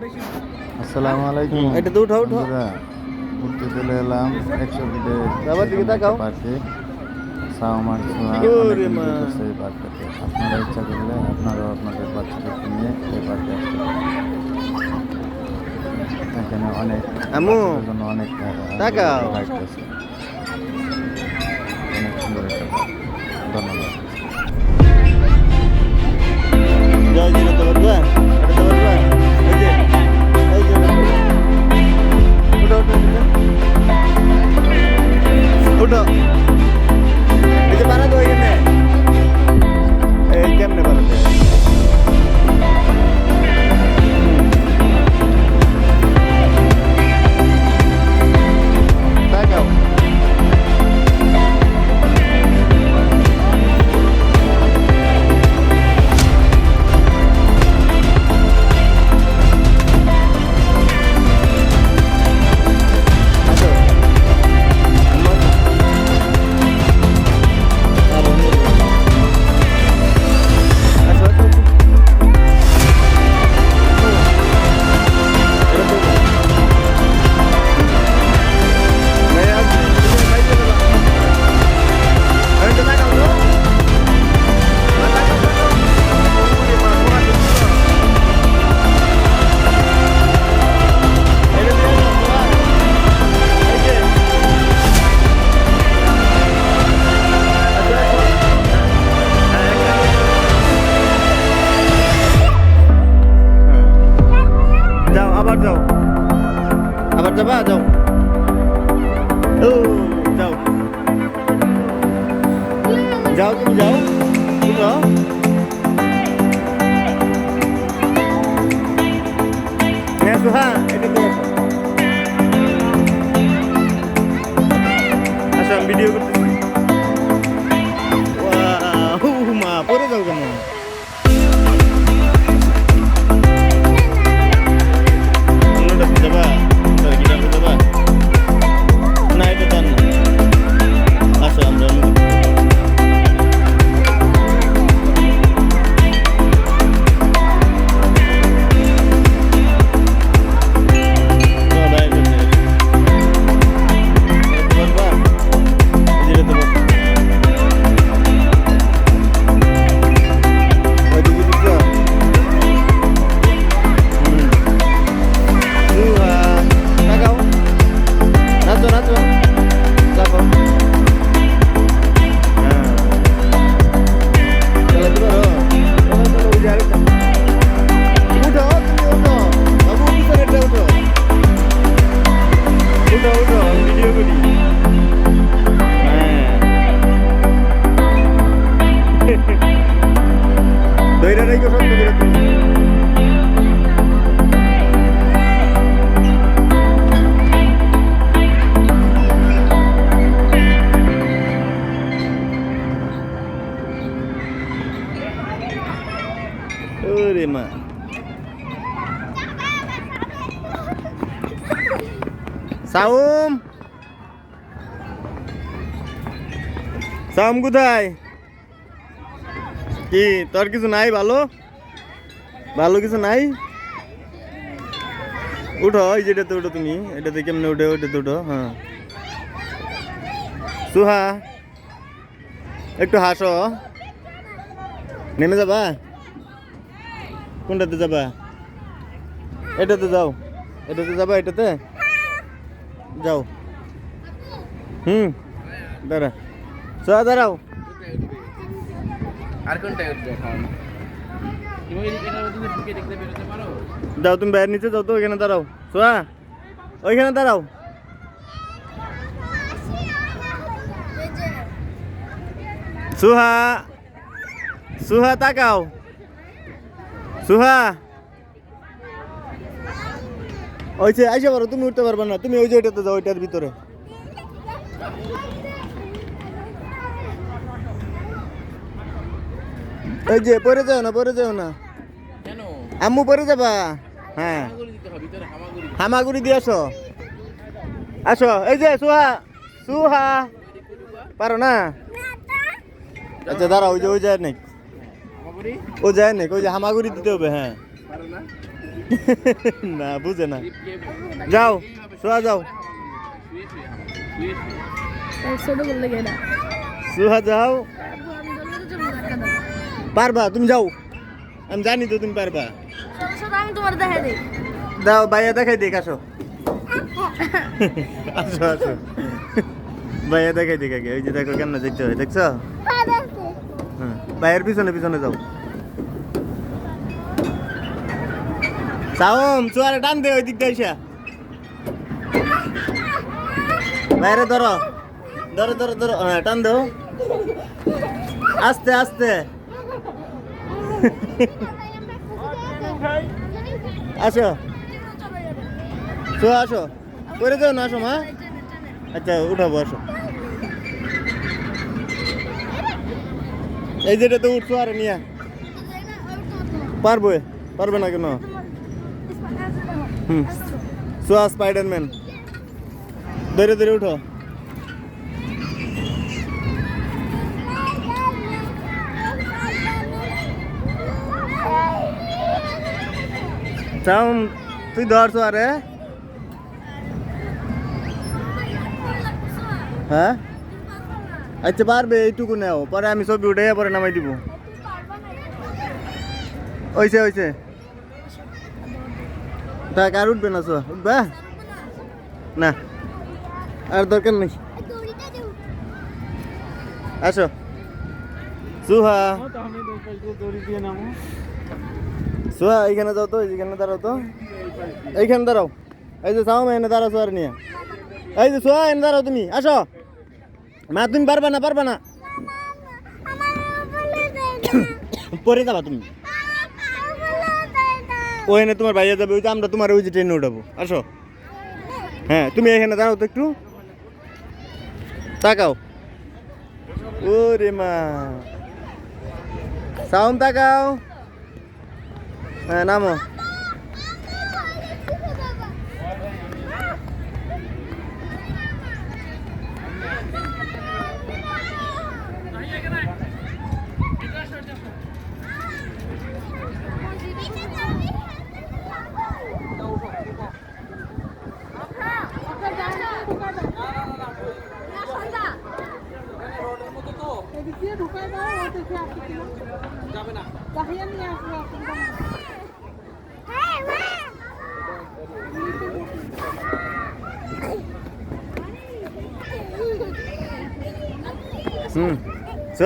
আসসালামু আলাইকুম। এটা তো উঠাও উঠাও। ঘুরতে চলে এলাম 100 ফিটে বাবার দিকে তাকাও। পার্কে। সাওমার ছোঁয়া ওরে অনেক মা। করতেছে এই পার্কটাতে। আপনারা ইচ্ছা করলে আপনারাও আপনাদের বাচ্চাদেরকে নিয়ে এই পার্কে আসতে পারেন। এখানে অনেক আম্মু বাচ্চাদের জন্য অনেক তাকাও। রাইড আছে। অনেক সুন্দর একটা পার্ক। ধন্যবাদ। যাও যেতে পারবা? এটা পারবা? এই যে উঠো উঠো উঠো। এই যে বানা দো এখানে। এই কেমনে বানাতে? তাকাও। আবার যাও, আবার যাবা, যাও। ও যাও যাও, তুমি যাও, উঠো। হ্যাঁ এটা তো আচ্ছা, আমি ভিডিও করতেছি। মা পরে যাও কেন? না এটা জান না। আচ্ছা আমরা মা সাউম, সাউম কোথায়? কি তোর কিছু নাই? ভালো ভালো কিছু নাই? উঠো, এই যেটাতে উঠো তুমি। এটাতে কেমনে উঠে? ওইটাতে উঠো। হ্যাঁ সুহা, একটু হাসো। নেমে যাবা? কোনটাতে যাবা? এটাতে যাও, এটাতে যাবা, এটাতে যাও। দাঁড়া, সোয়া দাঁড়াও। যাও তুমি বাইরে নিচে যাও তো, ওইখানে দাঁড়াও। সোয়া ওইখানে দাঁড়াও। সুহা, সুহা তাকাও। সুহা ওই যে আইসা পারো, তুমি উঠতে পারবে না। তুমি ওই যে ওইটাতে যাও, ওইটার ভিতরে। ওই যে পরে যাও না, পরে যাও না। আম্মু পরে যাবা? হ্যাঁ হামাগুড়ি দিয়ে আসো, আসো। এই যে সুহা, সুহা পারো না? আচ্ছা দাঁড়া, ওই যে ওই যায় নাকি? ও যায় নাকি? ওই যে হামাগুড়ি দিতে হবে। হ্যাঁ না বুঝে না যাও সোহা যাও ছোট বললে গেলা সোহা যাও পারবা তুমি যাও আমি জানি তো তুমি পারবা আমি তোমার দেখাই দিই দাও ভাইয়া দেখাই দেখ আসো আসো আসো ভাইয়া দেখাই দেখ আগে ওই যে দেখো কেমন দেখতে হয় দেখছো হ্যাঁ ভাইয়ের পিছনে পিছনে যাও সাওম চুয়ারে টান দে ওই দিক দিয়ে এসে বাইরে ধরো ধরো ধরো ধরো হ্যাঁ টান দাও আস্তে আস্তে আসো চুয়া আসো করে যাও না আসো মা আচ্ছা উঠাবো আসো এই যেটা তো উঠছো আরে নিয়ে পারবে পারবে না কেন হুম সোয়া স্পাইডারম্যান ধরে ধরে উঠো চাও তুই ধরছো আরে হ্যাঁ আচ্ছা পারবে এইটুকু নেও পরে আমি ছবি উঠে পরে নামাই দিব ওইছে ওইছে থাক আর উঠবে না সোয়া উঠবে না আর দরকার নেই আসো সুহা সুহা এইখানে যাও তো এইখানে দাঁড়াও তো এইখানে দাঁড়াও এই যে চাও এনে দাঁড়াও সোয়ার নিয়ে এই যে সোহা এনে দাঁড়াও তুমি আসো মা তুমি পারবা না পরে যাবা তুমি ওখানে তোমার ভাইয়া যাবে ওই যে আমরা তোমার ওই যে ট্রেনে উঠাবো আসো হ্যাঁ তুমি এখানে দাঁড়াও তো একটু তাকাও ও রে মা সাউন্ড তাকাও হ্যাঁ নামো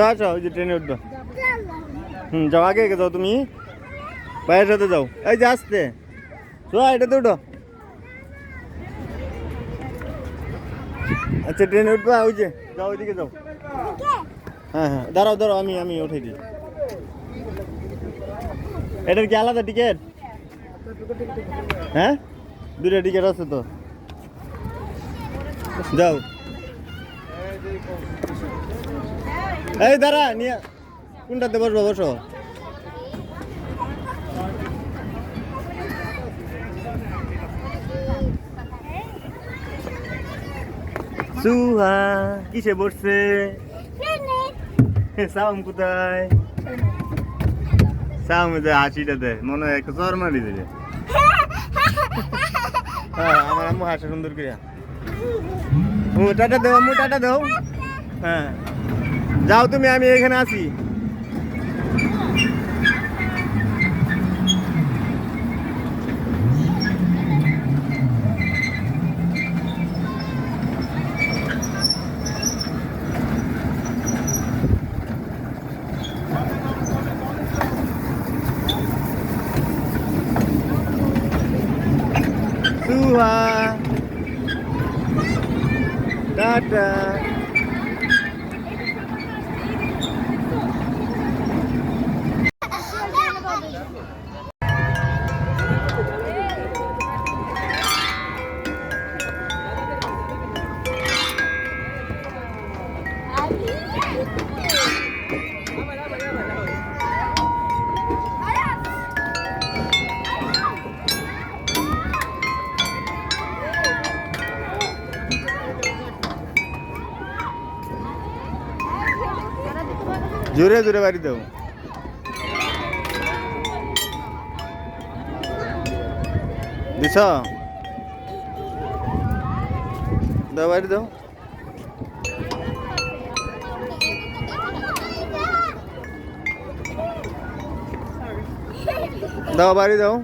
আচ্ছা ওই যে ট্রেনে উঠবা যাও আগে যাও তুমি ভাইয়ের সাথে যাও এই যে আসতে এটাতে উঠো আচ্ছা ট্রেনে উঠবা ওই যে যাও ওইদিকে যাও হ্যাঁ হ্যাঁ দাঁড়াও দাঁড়াও আমি উঠে দিই এটার কি আলাদা টিকিট হ্যাঁ দুটো টিকিট আছে তো যাও এই দাঁড়া নিয়ে কোনটাতে বসবো বসো সুহা কিসে বসছে সাম কোথায় সাম হাসিটা দে মনে হয় একটা চর মারি দেবে হ্যাঁ আমার আম্মু হাসে সুন্দর করে টাটা দাও আম্মু টাটা দাও হ্যাঁ যাও তুমি আমি এখানে আছি সুহা টাটা জোরে জোরে বাড়ি দাও দিছ দাও বাড়ি দাও দাও বাড়ি দাও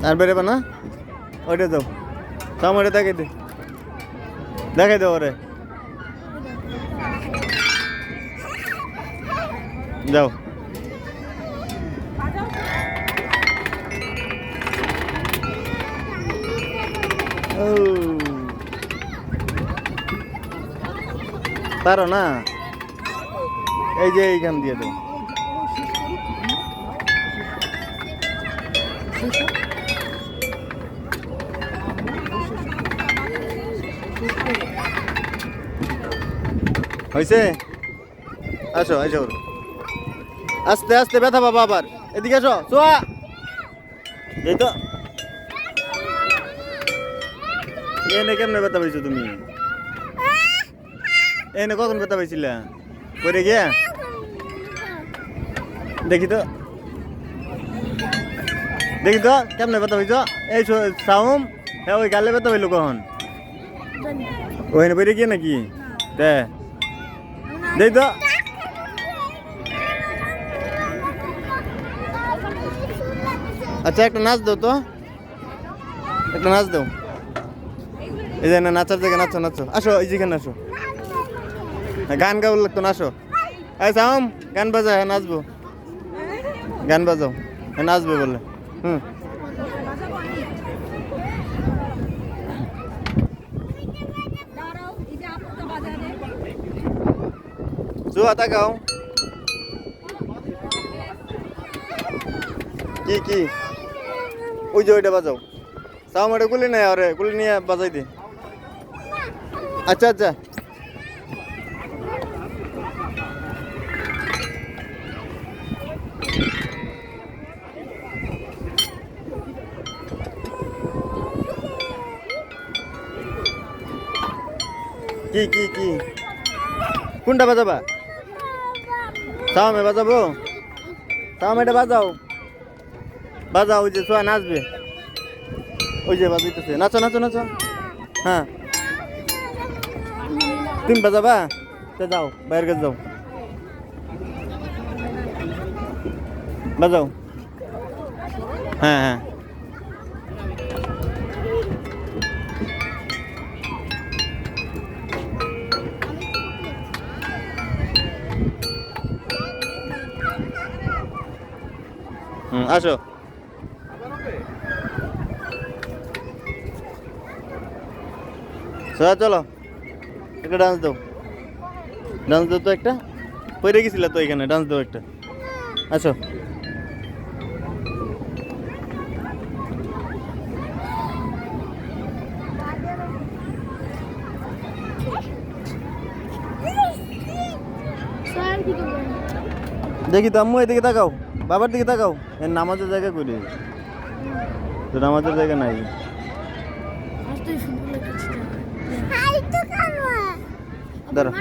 আর বেরোবে না ওইটা দাও তাম ওটা দেখাই দাও ওরে যাও ও পারো না এই যে এইখান দিয়ে দাও হয়েছে আসো আসো আস্তে আস্তে ব্যথা পাবো আবার এদিকে আসো সোয়া এই তো এনে কেমনে ব্যথা পাইছো তুমি এনে কখন ব্যথা পাইছিলা করে গিয়া দেখি তো কেমনে ব্যথা পাইছো এই সাউম হ্যাঁ ওই গালে ব্যথা পাইলো কখন ওইখানে বেরিয়ে গিয়ে নাকি দে দেখ তো আচ্ছা একটা নাচ দাও তো একটা নাচ দাও এই যে নাচার জায়গায় নাচো নাচো আসো এই যেখানে আসো গান গাও লাগতো না আসো এই সাম গান বাজা হ্যাঁ নাচবো গান বাজাও হ্যাঁ নাচবে বলে হুম সুহা তাকাও কি ওই যে ওইটা বাজাও সাম ওটা গুলি নেই আরে গুলি নিয়ে বাজাই দে আচ্ছা আচ্ছা কি কোনটা বাজাবা সামে বাজাবো সামে বাজাও ওই যে সোয়া নাচবে ওই যে বাজাইতেছে নাচো নাচো নাচো হ্যাঁ তুমি বাজাবা তো যাও বাইরের কাছে যাও বাজাও হ্যাঁ আসো চলো একটা ডান্স দাও তো একটা পড়ে গেছিল তো এখানে ডান্স দাও একটা আসো দেখি তো আম্মু এদিকে তাকাও বাবার দিকে তাকাও এর নামাজের জায়গা করি তো নামাজের জায়গা নাই দাঁড়া